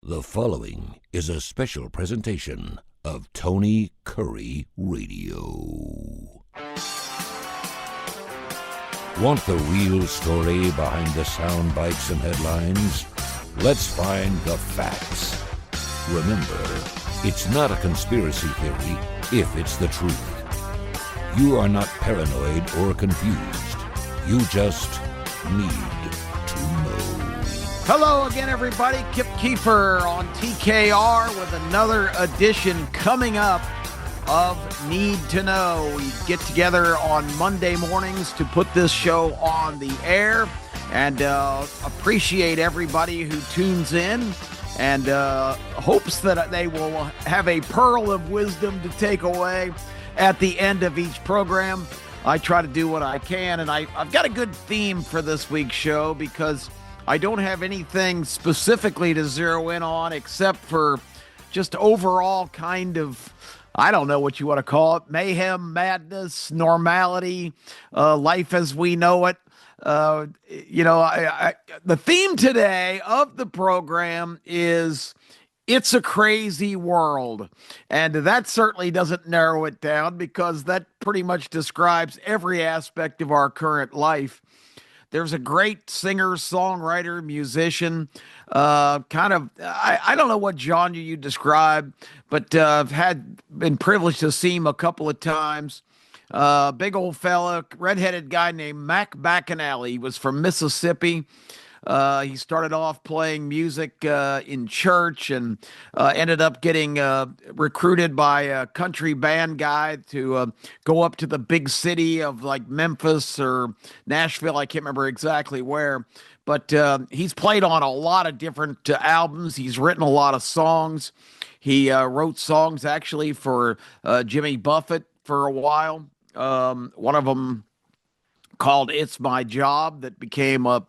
The following is a special presentation of Tony Kurre Radio. Want the real story behind the sound bites and headlines? Let's find the facts. Remember, it's not a conspiracy theory if it's the truth. You are not paranoid or confused. You just need to know. Hello again, everybody. Kip Keefer on TKR with another edition coming up of Need to Know. We get together on Monday mornings to put this show on the air, and appreciate everybody who tunes in and hopes that they will have a pearl of wisdom to take away at the end of each program. I try to do what I can, and I've got a good theme for this week's show because I don't have anything specifically to zero in on except for just overall kind of, I don't know what you want to call it, mayhem, madness, normality, life as we know it. The theme today of the program is It's a Crazy World. And that certainly doesn't narrow it down because that pretty much describes every aspect of our current life. There's a great singer, songwriter, musician, I don't know what genre you describe, but I've been privileged to see him a couple of times. Big old fella, redheaded guy named Mac Bacchanali. He was from Mississippi. He started off playing music in church and ended up getting recruited by a country band guy to go up to the big city of like Memphis or Nashville. I can't remember exactly where, but he's played on a lot of different albums. He's written a lot of songs. He wrote songs actually for Jimmy Buffett for a while. One of them called It's My Job that became a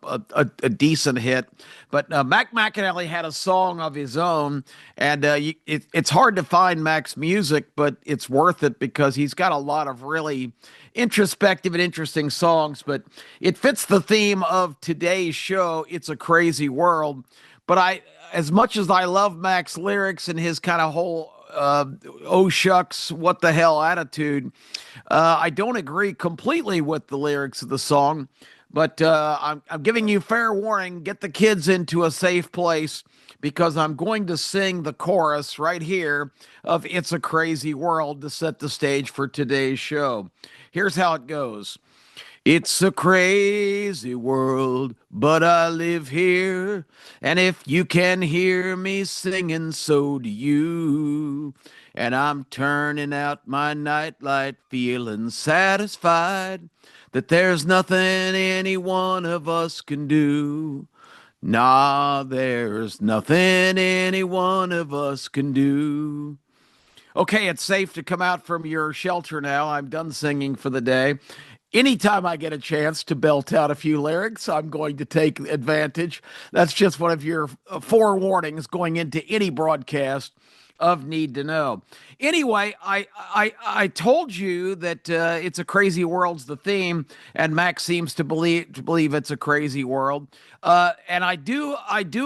decent hit. But Mac McAnally had a song of his own, and it's hard to find Mac's music, but it's worth it because he's got a lot of really introspective and interesting songs. But it fits the theme of today's show, It's a Crazy World. But as much as I love Mac's lyrics and his kind of whole oh shucks, what the hell attitude, I don't agree completely with the lyrics of the song, but I'm giving you fair warning. Get the kids into a safe place because I'm going to sing the chorus right here of It's a Crazy World to set the stage for today's show. Here's how it goes. It's a crazy world, but I live here. And if you can hear me singing, so do you. And I'm turning out my nightlight, feeling satisfied that there's nothing any one of us can do. Nah, there's nothing any one of us can do. Okay, it's safe to come out from your shelter now. I'm done singing for the day. Anytime I get a chance to belt out a few lyrics, I'm going to take advantage. That's just one of your forewarnings going into any broadcast of Need to Know. Anyway, I told you that It's a Crazy World's the theme, and Max seems to believe it's a crazy world. And I do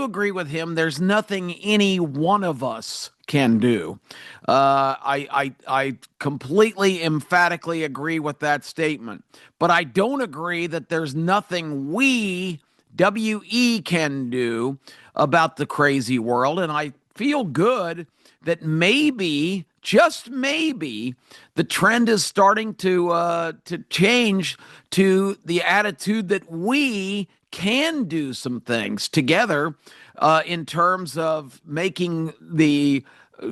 agree with him. There's nothing any one of us can do. I completely emphatically agree with that statement, but I don't agree that there's nothing we, W-E, can do about the crazy world. And I feel good that maybe, just maybe, the trend is starting to change to the attitude that we can do some things together in terms of making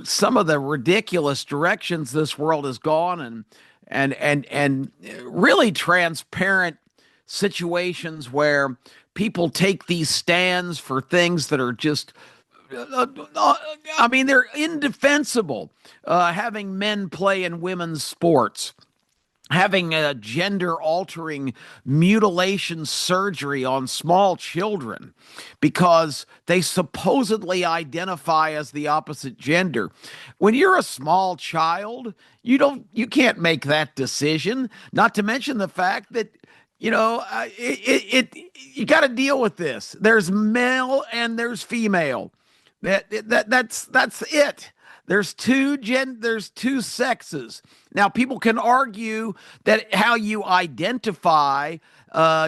some of the ridiculous directions this world has gone and really transparent situations where people take these stands for things that are just they're indefensible. Having men play in women's sports, having a gender-altering mutilation surgery on small children because they supposedly identify as the opposite gender. When you're a small child, you can't make that decision. Not to mention the fact that you got to deal with this. There's male and there's female. That's it. There's two sexes. Now people can argue that how you identify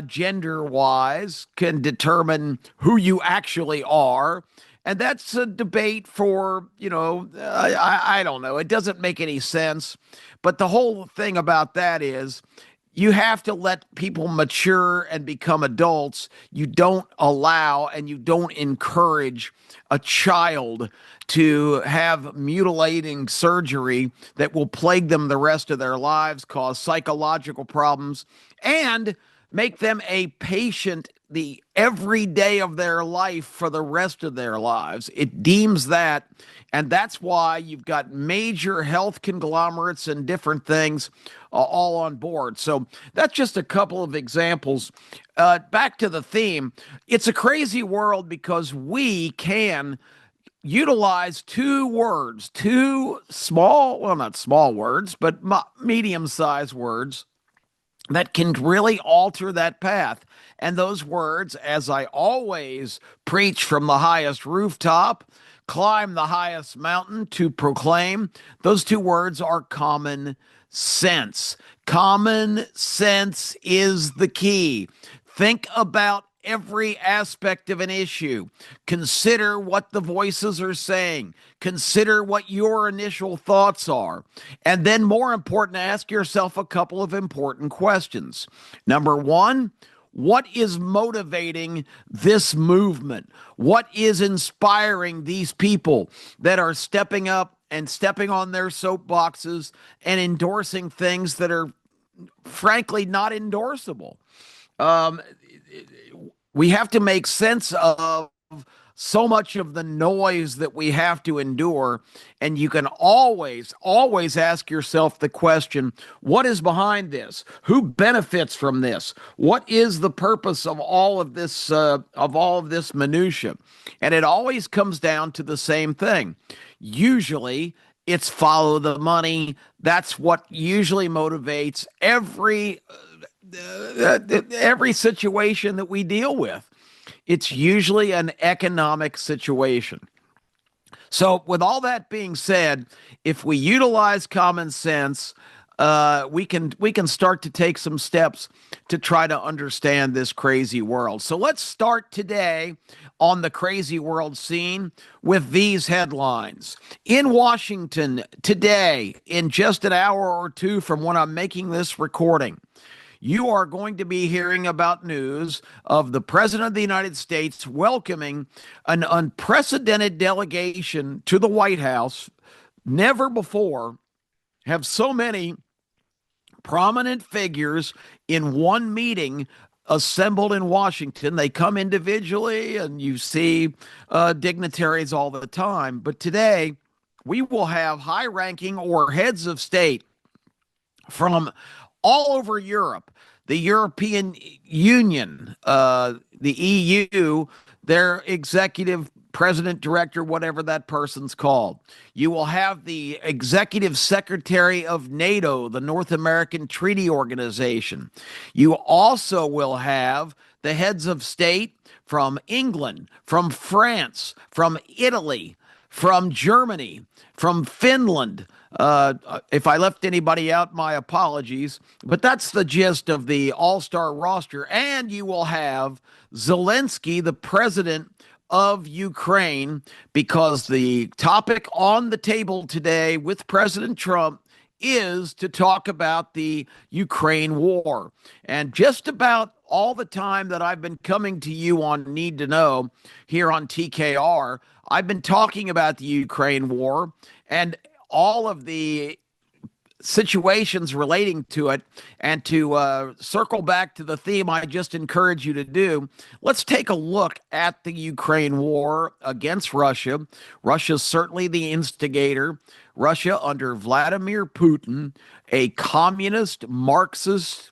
gender wise can determine who you actually are. And that's a debate for, I don't know. It doesn't make any sense. But the whole thing about that is you have to let people mature and become adults. You don't allow and you don't encourage a child to have mutilating surgery that will plague them the rest of their lives, cause psychological problems, and make them a patient the every day of their life for the rest of their lives. It deems that, and that's why you've got major health conglomerates and different things all on board. So that's just a couple of examples. Back to the theme. It's a crazy world because we can utilize two words, two small, well, not small words, but medium-sized words that can really alter that path. And those words, as I always preach from the highest rooftop, climb the highest mountain to proclaim, those two words are common sense. Common sense is the key. Think about every aspect of an issue. Consider what the voices are saying. Consider what your initial thoughts are. And then, more important, ask yourself a couple of important questions. Number one, what is motivating this movement? What is inspiring these people that are stepping up and stepping on their soapboxes and endorsing things that are frankly not endorsable? We have to make sense of so much of the noise that we have to endure. And you can always ask yourself the question, what is behind this? Who benefits from this? What is the purpose of all of this minutia? And it always comes down to the same thing. Usually it's follow the money. That's what usually motivates every situation that we deal with. It's usually an economic situation. So with all that being said, if we utilize common sense, we can start to take some steps to try to understand this crazy world. So let's start today on the crazy world scene with these headlines. In Washington today, in just an hour or two from when I'm making this recording, you are going to be hearing about news of the President of the United States welcoming an unprecedented delegation to the White House. Never before have so many prominent figures in one meeting assembled in Washington. They come individually, and you see dignitaries all the time. But today, we will have high-ranking or heads of state from all over Europe, the European Union, the EU, their executive president, director, whatever that person's called. You will have the executive secretary of NATO, the North American Treaty Organization. You also will have the heads of state from England, from France, from Italy, from Germany, from Finland. If I left anybody out, my apologies. But that's the gist of the all-star roster. And you will have Zelensky, the president of Ukraine, because the topic on the table today with President Trump is to talk about the Ukraine war. And just about all the time that I've been coming to you on Need to Know here on TKR, I've been talking about the Ukraine war and all of the situations relating to it. And to circle back to the theme I just encourage you to do, let's take a look at the Ukraine war against Russia. Russia's certainly the instigator. Russia under Vladimir Putin, a communist, Marxist,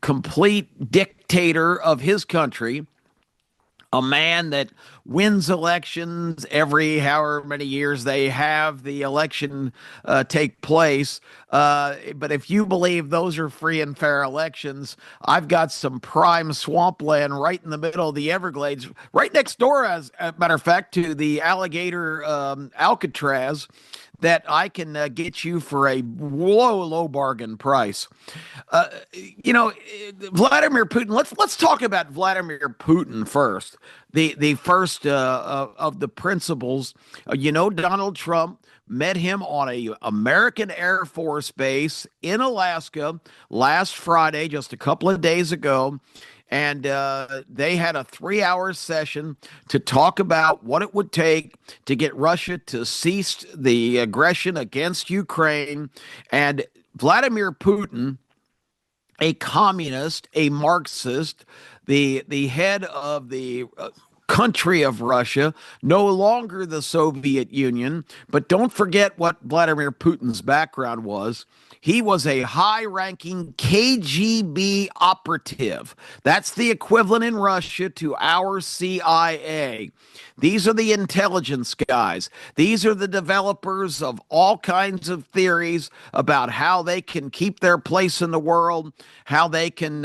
complete dictator of his country, a man that wins elections every however many years they have the election take place. But if you believe those are free and fair elections, I've got some prime swampland right in the middle of the Everglades, right next door, as a matter of fact, to the alligator Alcatraz, that I can get you for a low bargain price. Uh, Vladimir Putin. Let's talk about Vladimir Putin first. The first of the principles. Donald Trump met him on a American Air Force base in Alaska last Friday, just a couple of days ago. And they had a 3 hour session to talk about what it would take to get Russia to cease the aggression against Ukraine. And Vladimir Putin, a communist, a Marxist, the head of the country of Russia, no longer the Soviet Union. But don't forget what Vladimir Putin's background was. He was a high ranking KGB operative. That's the equivalent in Russia to our CIA. These are the intelligence guys. These are the developers of all kinds of theories about how they can keep their place in the world, how they can,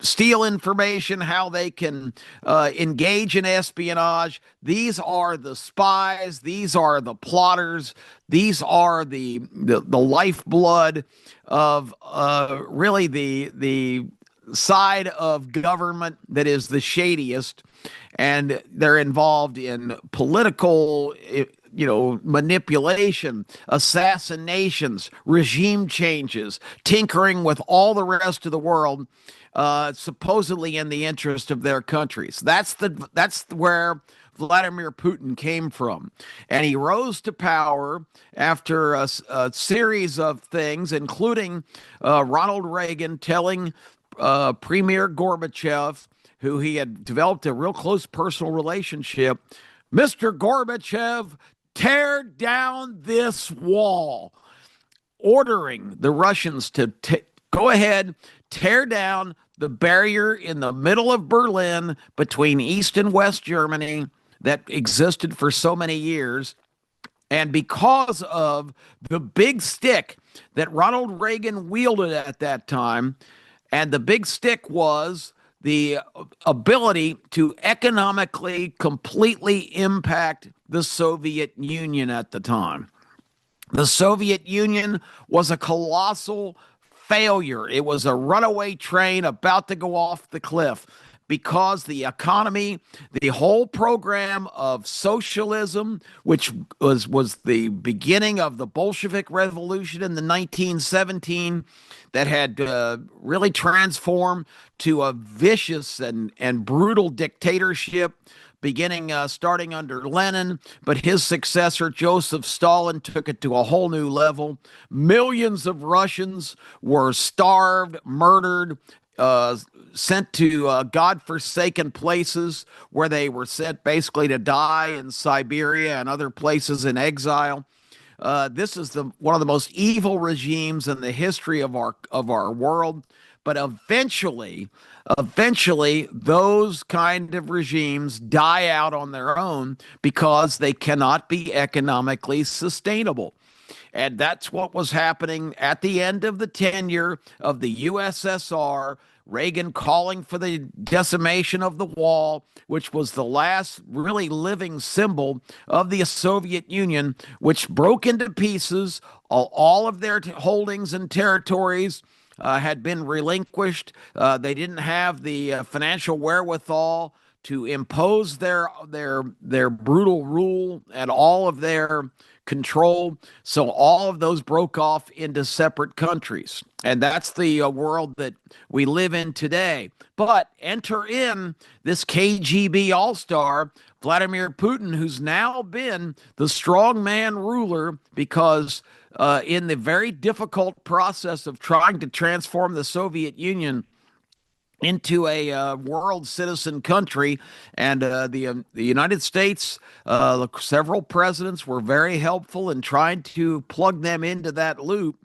steal information, how they can engage in espionage. These are the spies. These are the plotters. These are the lifeblood of really the side of government that is the shadiest, and they're involved in political manipulation, assassinations, regime changes, tinkering with all the rest of the world, supposedly in the interest of their countries. That's where Vladimir Putin came from. And he rose to power after a series of things, including Ronald Reagan telling Premier Gorbachev, who he had developed a real close personal relationship, Mr. Gorbachev, tear down this wall, ordering the Russians to go ahead, tear down the barrier in the middle of Berlin between East and West Germany that existed for so many years. And because of the big stick that Ronald Reagan wielded at that time, and the big stick was the ability to economically completely impact the Soviet Union at the time. The Soviet Union was a colossal failure. It was a runaway train about to go off the cliff because the economy, the whole program of socialism, which was the beginning of the Bolshevik Revolution in the 1917, that had really transformed to a vicious and brutal dictatorship, starting under Lenin, but his successor, Joseph Stalin, took it to a whole new level. Millions of Russians were starved, murdered, sent to God-forsaken places where they were sent basically to die in Siberia and other places in exile. This is one of the most evil regimes in the history of our world. But eventually, those kind of regimes die out on their own because they cannot be economically sustainable. And that's what was happening at the end of the tenure of the USSR. Reagan calling for the decimation of the wall, which was the last really living symbol of the Soviet Union, which broke into pieces. All of their holdings and territories had been relinquished. They didn't have the financial wherewithal to impose their brutal rule and all of their control. So all of those broke off into separate countries. And that's the world that we live in today. But enter in this KGB all-star, Vladimir Putin, who's now been the strongman ruler because in the very difficult process of trying to transform the Soviet Union into a world citizen country, and the United States, several presidents were very helpful in trying to plug them into that loop.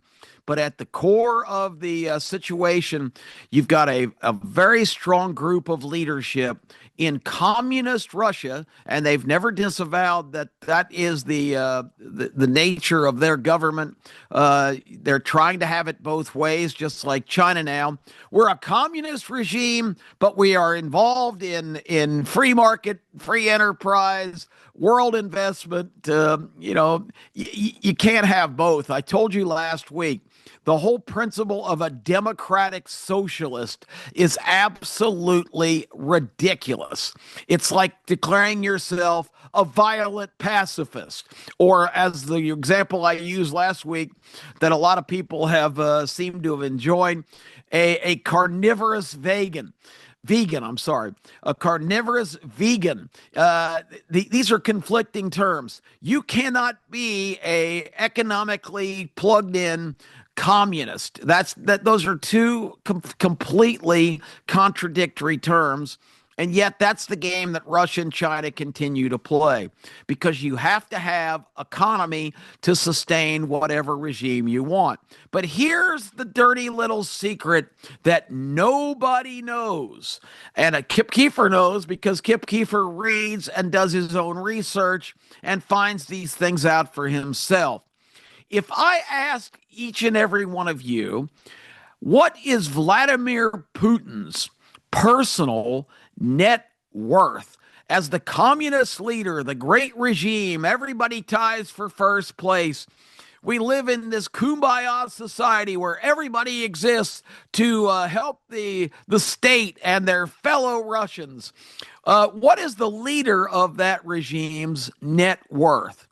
but at the core of the situation, you've got a very strong group of leadership in communist Russia, and they've never disavowed that that is the nature of their government. They're trying to have it both ways, just like China now. We're a communist regime, but we are involved in free market, free enterprise, world investment. You can't have both. I told you last week, the whole principle of a democratic socialist is absolutely ridiculous. It's like declaring yourself a violent pacifist, or as the example I used last week that a lot of people have seemed to have enjoyed, a carnivorous vegan. A carnivorous vegan. These are conflicting terms. You cannot be a economically plugged in communist. Those are two completely contradictory terms. And yet that's the game that Russia and China continue to play, because you have to have economy to sustain whatever regime you want. But here's the dirty little secret that nobody knows. And Kip Kiefer knows, because Kip Kiefer reads and does his own research and finds these things out for himself. If I ask each and every one of you, what is Vladimir Putin's personal net worth as the communist leader, the great regime, everybody ties for first place? We live in this kumbaya society where everybody exists to help the state and their fellow Russians. What is the leader of that regime's net worth?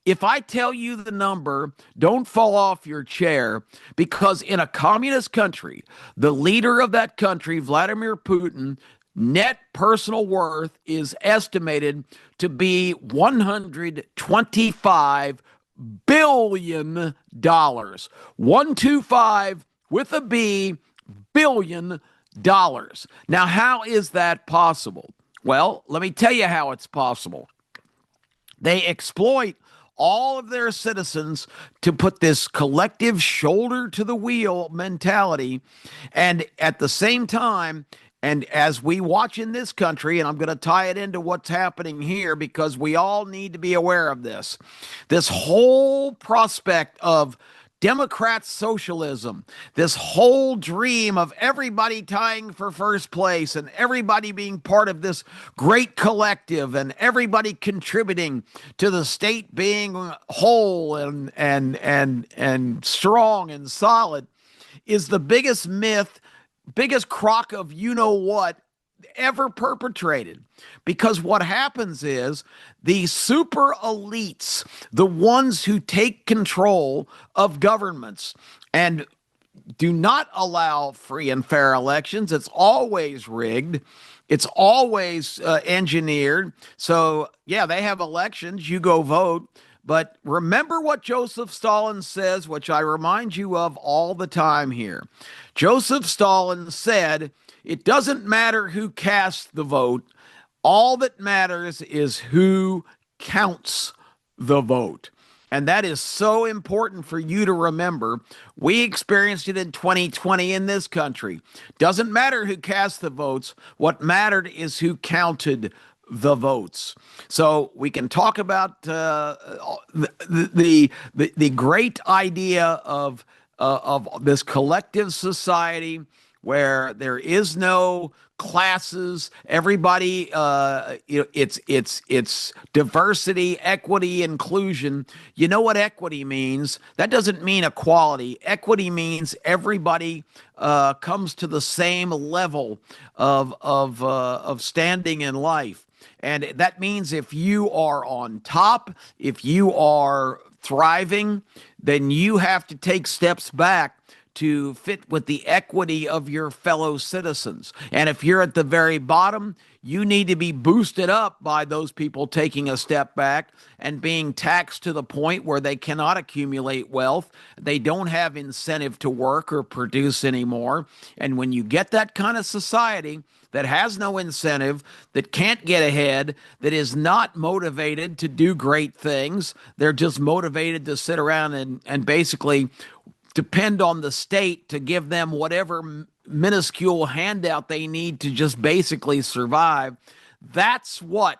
If I tell you the number, don't fall off your chair, because in a communist country, the leader of that country, Vladimir Putin, net personal worth is estimated to be $125 billion. 125 with a B, billion dollars. Now, how is that possible? Well, let me tell you how it's possible. They exploit all of their citizens to put this collective shoulder to the wheel mentality. And at the same time, and as we watch in this country, and I'm going to tie it into what's happening here because we all need to be aware of this whole prospect of Democrat socialism, this whole dream of everybody tying for first place and everybody being part of this great collective and everybody contributing to the state being whole and strong and solid, is the biggest myth, biggest crock of you-know-what ever perpetrated. Because what happens is the super elites, the ones who take control of governments and do not allow free and fair elections, it's always rigged, it's always engineered. So, yeah, they have elections, you go vote. But remember what Joseph Stalin says, which I remind you of all the time here. Joseph Stalin said, it doesn't matter who casts the vote. All that matters is who counts the vote. And that is so important for you to remember. We experienced it in 2020 in this country. Doesn't matter who cast the votes. What mattered is who counted the votes. So we can talk about the great idea of this collective society where there is no classes, everybody, it's diversity, equity, inclusion. You know what equity means? That doesn't mean equality. Equity means everybody comes to the same level of standing in life. And that means if you are on top, if you are thriving, then you have to take steps back to fit with the equity of your fellow citizens. And if you're at the very bottom, you need to be boosted up by those people taking a step back and being taxed to the point where they cannot accumulate wealth. They don't have incentive to work or produce anymore. And when you get that kind of society that has no incentive, that can't get ahead, that is not motivated to do great things, they're just motivated to sit around and basically depend on the state to give them whatever minuscule handout they need to just basically survive. That's what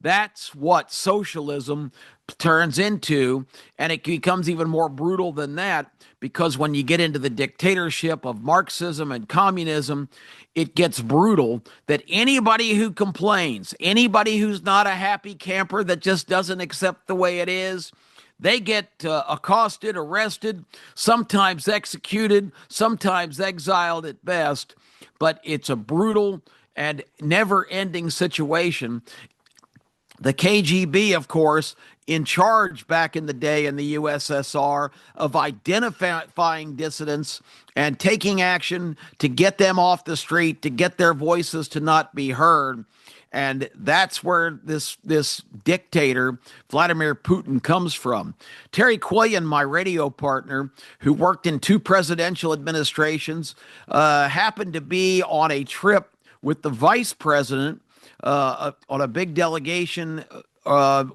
that's what socialism turns into, and it becomes even more brutal than that because when you get into the dictatorship of Marxism and communism, it gets brutal that anybody who complains, anybody who's not a happy camper that just doesn't accept the way it is, they get accosted, arrested, sometimes executed, sometimes exiled at best. But it's a brutal and never ending situation. The KGB, of course, in charge back in the day in the USSR of identifying dissidents and taking action to get them off the street, to get their voices to not be heard. And that's where this dictator, Vladimir Putin, comes from. Terry Quillian, my radio partner, who worked in 2 presidential administrations, happened to be on a trip with the vice president on a big delegation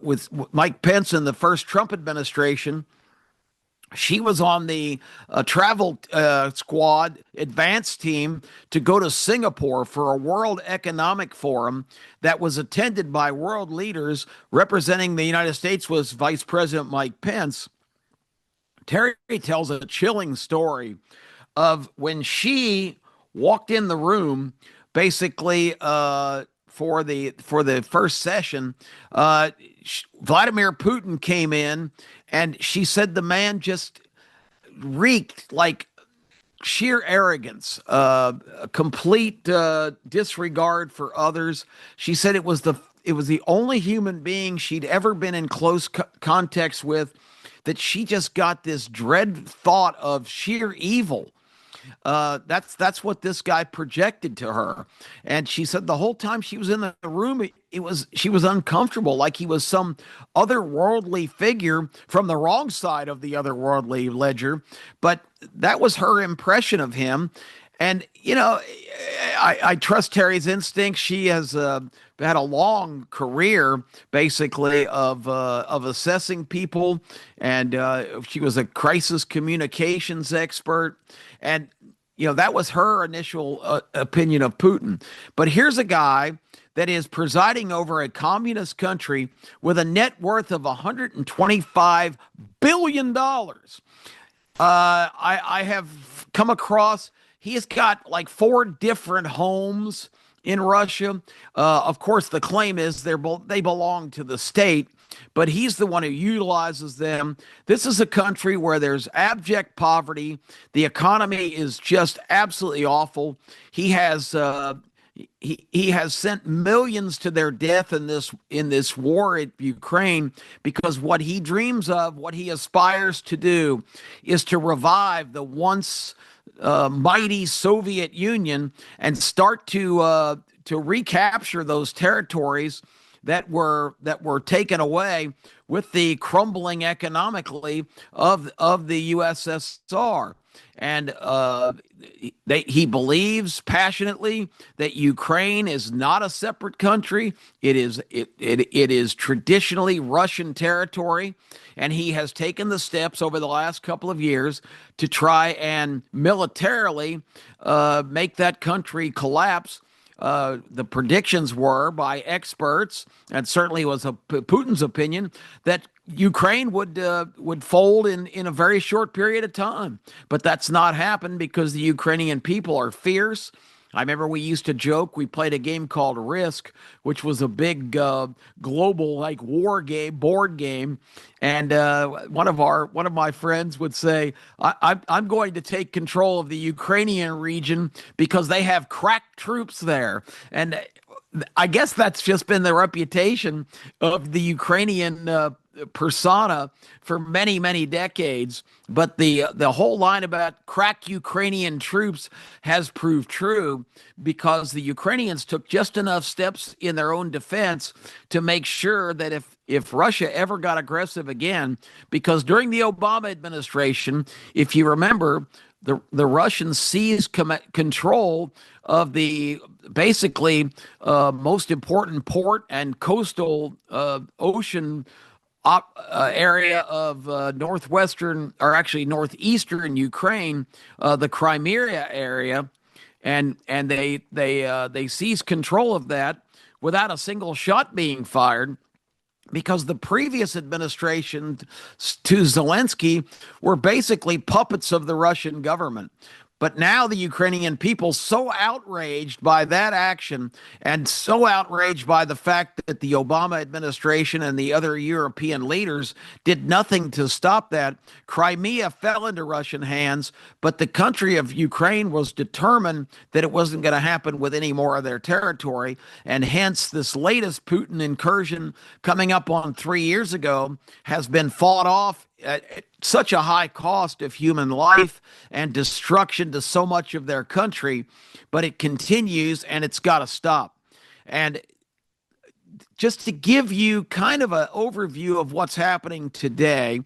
with Mike Pence in the first Trump administration. She was on the travel squad advance team to go to Singapore for a World Economic Forum that was attended by world leaders. Representing the United States was Vice President Mike Pence. Terry tells a chilling story of when she walked in the room, basically for the first session. Vladimir Putin came in, and she said the man just reeked like sheer arrogance, complete disregard for others. She said it was the only human being she'd ever been in close context with that she just got this dread thought of sheer evil. That's what this guy projected to her, and she said the whole time she was in the room, she was uncomfortable, like he was some otherworldly figure from the wrong side of the otherworldly ledger. But that was her impression of him, and I trust Terry's instincts. She has had a long career, basically, of assessing people, and she was a crisis communications expert, and that was her initial opinion of Putin. But here's a guy that is presiding over a communist country with a net worth of $125 billion. I have come across, he has got like 4 different homes in Russia. Of course, the claim is they belong to the state, but he's the one who utilizes them. This is a country where there's abject poverty. The economy is just absolutely awful. He has sent millions to their death in this war in Ukraine, because what he dreams of, what he aspires to do, is to revive the once mighty Soviet Union and start to recapture those territories that were taken away with the crumbling economically of the USSR. And he believes passionately that Ukraine is not a separate country. It is traditionally Russian territory, and he has taken the steps over the last couple of years to try and militarily make that country collapse. The predictions were by experts, and certainly was Putin's opinion, that Ukraine would fold in a very short period of time. But that's not happened because the Ukrainian people are fierce. I remember we used to joke, we played a game called Risk, which was a big global like war game, board game. And one of my friends would say, I'm going to take control of the Ukrainian region because they have crack troops there. And I guess that's just been the reputation of the Ukrainian persona for many, many decades. But the whole line about crack Ukrainian troops has proved true, because the Ukrainians took just enough steps in their own defense to make sure that if Russia ever got aggressive again, because during the Obama administration, if you remember, the Russians seized control of the basically most important port and coastal ocean area of northwestern, or actually northeastern Ukraine, the Crimea area, and they seized control of that without a single shot being fired, because the previous administration to Zelensky were basically puppets of the Russian government. But now the Ukrainian people so outraged by that action, and so outraged by the fact that the Obama administration and the other European leaders did nothing to stop that. Crimea fell into Russian hands, but the country of Ukraine was determined that it wasn't going to happen with any more of their territory. And hence this latest Putin incursion, coming up on 3 years ago, has been fought off at such a high cost of human life and destruction to so much of their country, but it continues, and it's got to stop. And just to give you kind of an overview of what's happening today,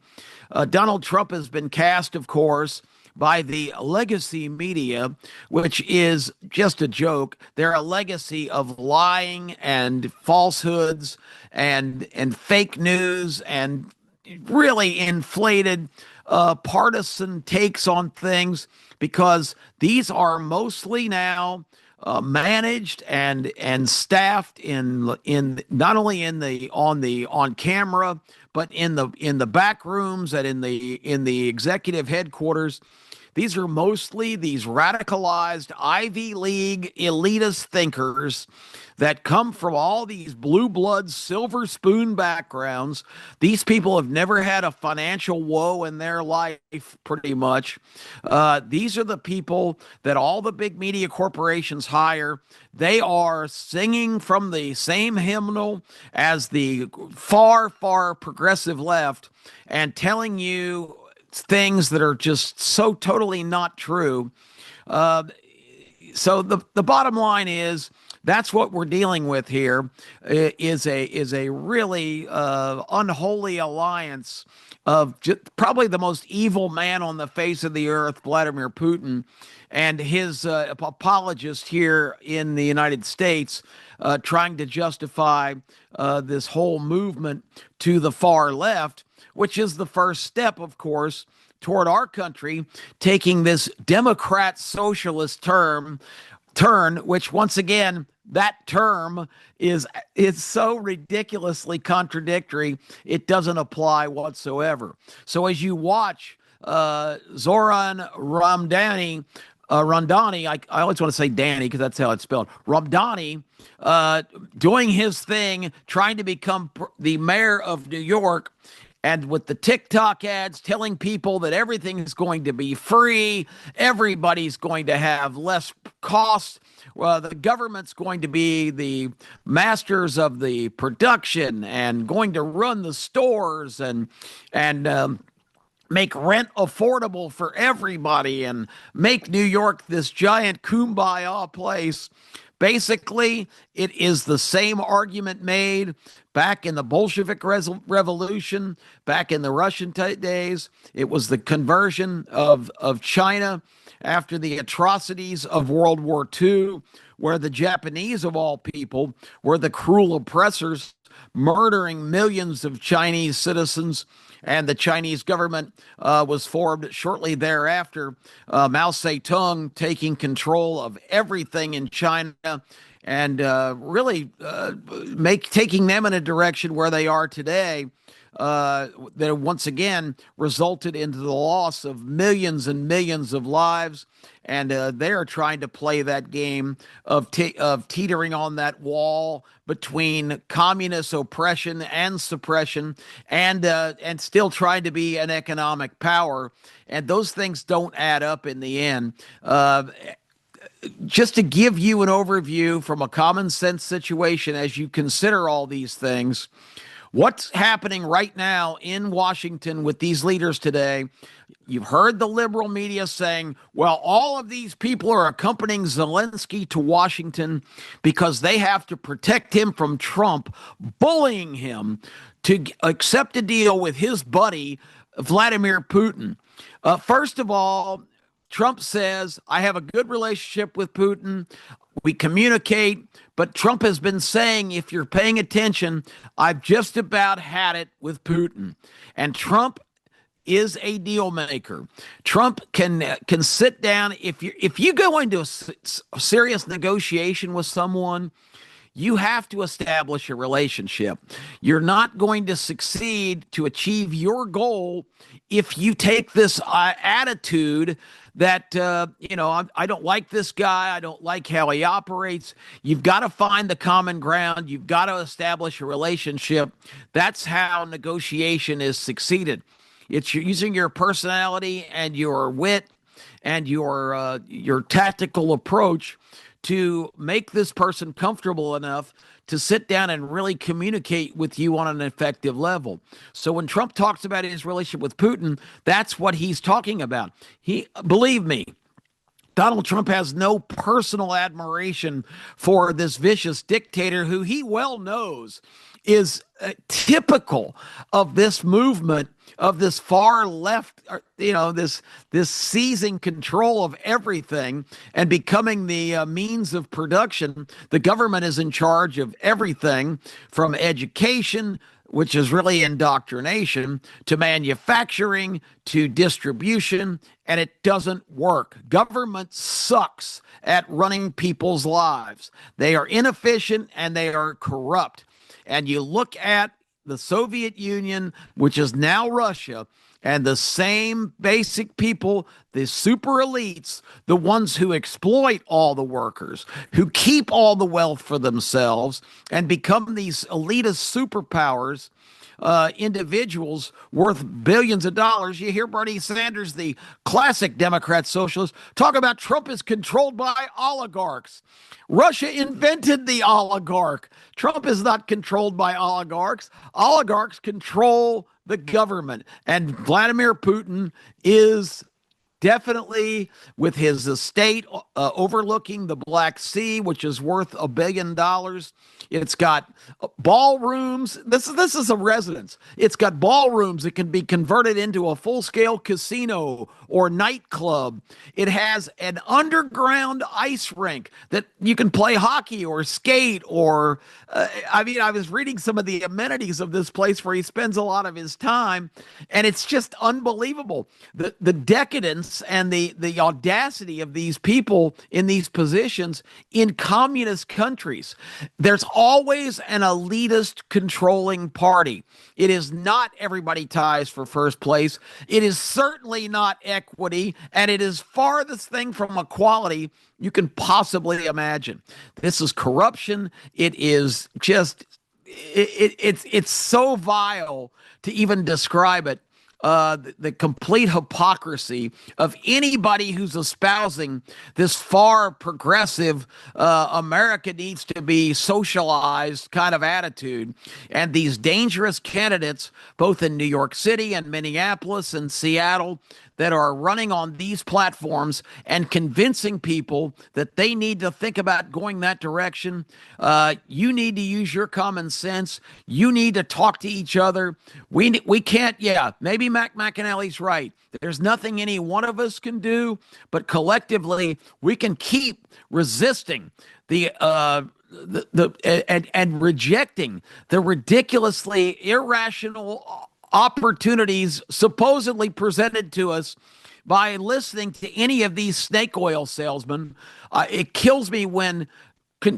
Donald Trump has been cast, of course, by the legacy media, which is just a joke. They're a legacy of lying and falsehoods and fake news and really inflated partisan takes on things, because these are mostly now managed and staffed in not only on camera, but in the back rooms and in the executive headquarters. These are mostly these radicalized Ivy League elitist thinkers that come from all these blue blood, silver spoon backgrounds. These people have never had a financial woe in their life, pretty much. These are the people that all the big media corporations hire. They are singing from the same hymnal as the far, far progressive left and telling you things that are just so totally not true. So the bottom line is, that's what we're dealing with here, is a really unholy alliance of probably the most evil man on the face of the earth, Vladimir Putin, and his apologist here in the United States, trying to justify this whole movement to the far left, which is the first step, of course, toward our country taking this Democrat socialist turn, which, once again, that term is so ridiculously contradictory, it doesn't apply whatsoever. So as you watch Zoran Ramdani, I always want to say Danny because that's how it's spelled, Ramdani, doing his thing, trying to become the mayor of New York, and with the TikTok ads telling people that everything is going to be free, everybody's going to have less costs, the government's going to be the masters of the production and going to run the stores and make rent affordable for everybody and make New York this giant kumbaya place. Basically, it is the same argument made back in the Bolshevik Revolution, back in the Russian days. It was the conversion of China after the atrocities of World War II, where the Japanese, of all people, were the cruel oppressors, murdering millions of Chinese citizens. And the Chinese government was formed shortly thereafter. Mao Zedong taking control of everything in China and really taking them in a direction where they are today, that once again resulted into the loss of millions and millions of lives. And they are trying to play that game of teetering on that wall between communist oppression and suppression, and still trying to be an economic power. And those things don't add up in the end. Just to give you an overview from a common sense situation as you consider all these things, what's happening right now in Washington with these leaders today? You've heard the liberal media saying, well, all of these people are accompanying Zelensky to Washington because they have to protect him from Trump bullying him to accept a deal with his buddy, Vladimir Putin. First of all, Trump says, I have a good relationship with Putin. We communicate, but Trump has been saying, if you're paying attention, I've just about had it with Putin. And Trump is a deal maker. Trump can sit down if you go into a serious negotiation with someone, you have to establish a relationship. You're not going to succeed to achieve your goal if you take this attitude that, I don't like this guy. I don't like how he operates. You've got to find the common ground. You've got to establish a relationship. That's how negotiation is succeeded. It's using your personality and your wit and your tactical approach to make this person comfortable enough to sit down and really communicate with you on an effective level. So when Trump talks about his relationship with Putin, that's what he's talking about. Believe me, Donald Trump has no personal admiration for this vicious dictator who he well knows is typical of this movement of this far left, this seizing control of everything and becoming the means of production. The government is in charge of everything from education, which is really indoctrination, to manufacturing, to distribution, and it doesn't work. Government sucks at running people's lives. They are inefficient and they are corrupt. And you look at the Soviet Union, which is now Russia, and the same basic people, the super elites, the ones who exploit all the workers, who keep all the wealth for themselves and become these elitist superpowers, individuals worth billions of dollars. You hear Bernie Sanders, the classic Democrat socialist, talk about Trump is controlled by oligarchs. Russia invented the oligarch. Trump is not controlled by oligarchs. Oligarchs control the government. And Vladimir Putin is definitely, with his estate overlooking the Black Sea, which is worth $1 billion. It's got ballrooms. This is a residence. It's got ballrooms that can be converted into a full-scale casino or nightclub. It has an underground ice rink that you can play hockey or skate or, I was reading some of the amenities of this place where he spends a lot of his time, and it's just unbelievable. The decadence and the audacity of these people in these positions in communist countries. There's always an elitist controlling party. It is not everybody ties for first place. It is certainly not equity, and it is farthest thing from equality you can possibly imagine. This is corruption. It is just it's so vile to even describe it. The complete hypocrisy of anybody who's espousing this far progressive America needs to be socialized kind of attitude. And these dangerous candidates, both in New York City and Minneapolis and Seattle, that are running on these platforms and convincing people that they need to think about going that direction. You need to use your common sense. You need to talk to each other. We can't, maybe Mac McAnally's right. There's nothing any one of us can do, but collectively we can keep resisting and rejecting the ridiculously irrational opportunities supposedly presented to us by listening to any of these snake oil salesmen. It kills me when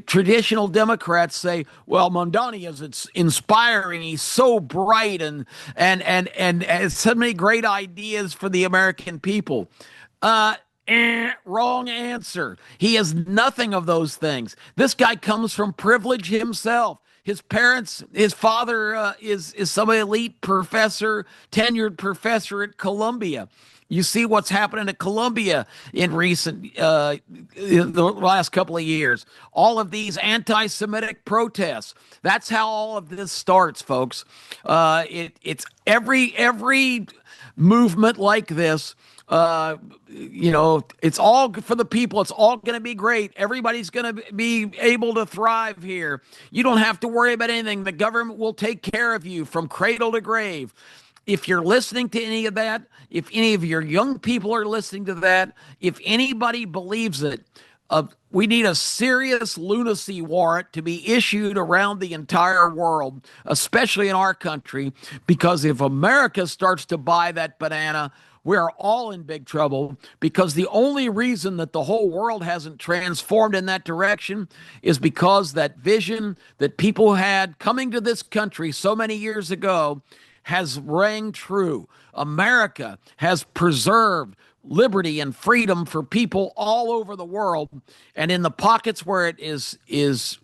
traditional Democrats say, well, Mondani is inspiring. He's so bright and has so many great ideas for the American people. Wrong answer. He is nothing of those things. This guy comes from privilege himself. His parents, his father is some elite professor, tenured professor at Columbia. You see what's happening at Columbia in the last couple of years. All of these anti-Semitic protests. That's how all of this starts, folks. It's every movement like this. It's all for the people. It's all going to be great. Everybody's going to be able to thrive here. You don't have to worry about anything. The government will take care of you from cradle to grave. if you're listening to any of that, if any of your young people are listening to that, if anybody believes it, we need a serious lunacy warrant to be issued around the entire world, especially in our country, because if America starts to buy that banana, we're all in big trouble, because the only reason that the whole world hasn't transformed in that direction is because that vision that people had coming to this country so many years ago has rang true. America has preserved liberty and freedom for people all over the world, and in the pockets where it is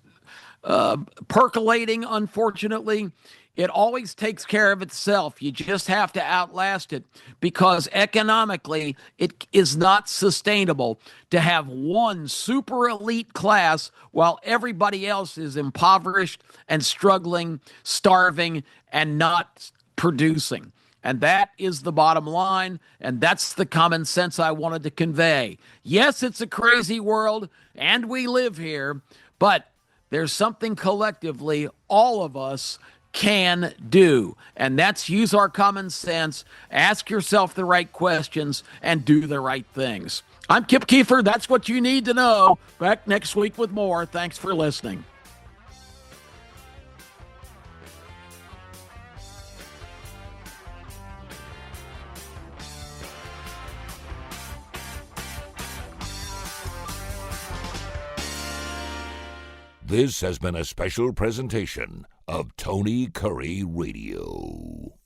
percolating, unfortunately, it always takes care of itself. You just have to outlast it, because economically it is not sustainable to have one super elite class while everybody else is impoverished and struggling, starving, and not producing. And that is the bottom line, and that's the common sense I wanted to convey. Yes, it's a crazy world, and we live here, but there's something collectively all of us can do, and that's use our common sense, ask yourself the right questions, and do the right things. I'm Kip Kiefer. That's what you need to know. Back next week with more. Thanks for listening. This has been a special presentation of Tony Kurre Radio.